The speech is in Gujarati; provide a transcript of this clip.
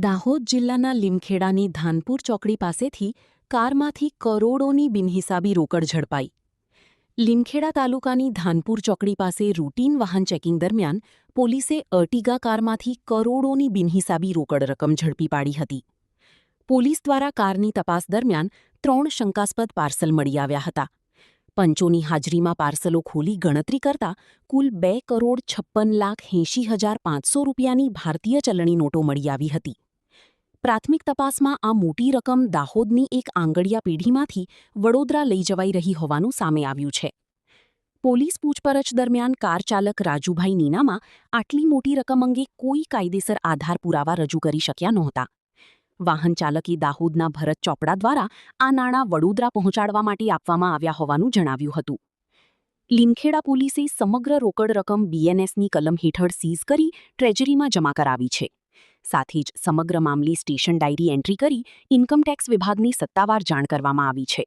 દાહોદ જિલ્લાના લીમખેડાની ધાનપુર ચોકડી પાસેથી કારમાંથી કરોડોની બિનહિસાબી રોકડ ઝડપાઈ. લીમખેડા તાલુકાની ધાનપુર ચોકડી પાસે રૂટીન વાહન ચેકિંગ દરમિયાન પોલીસે અર્ટિગા કારમાંથી કરોડોની બિનહિસાબી રોકડ રકમ ઝડપી પાડી હતી. પોલીસ દ્વારા કારની તપાસ દરમિયાન 3 શંકાસ્પદ પાર્સલ મળી આવ્યા હતા. પંચોની હાજરીમાં પાર્સલો ખોલી ગણતરી કરતા કુલ 2,56,80,500 રૂપિયાની ભારતીય ચલણી નોટો મળી આવી હતી. પ્રાથમિક તપાસમાં આ મોટી રકમ દાહોદની એક આંગડિયા પેઢીમાંથી વડોદરા લઈ જવાઈ રહી હોવાનું સામે આવ્યું છે. પોલીસ પૂછપરછ દરમિયાન કાર ચાલક રાજુભાઈ નીનામા આટલી મોટી રકમ અંગે કોઈ કાયદેસર આધાર પુરાવા રજૂ કરી શક્યા નહોતા. વાહન ચાલકે દાહોદના ભરત ચોપડા દ્વારા આ નાણાં વડોદરા પહોંચાડવા માટે આપવામાં આવ્યા હોવાનું જણાવ્યું હતું. લીમખેડા પોલીસે સમગ્ર રોકડ રકમ બીએનએસની કલમ હેઠળ સીઝ કરી ટ્રેજરીમાં જમા કરાવી છે. સાથે જ સમગ્ર મામલે સ્ટેશન ડાયરી એન્ટ્રી કરી ઇન્કમટેક્સ વિભાગની સત્તાવાર જાણ કરવામાં આવી છે.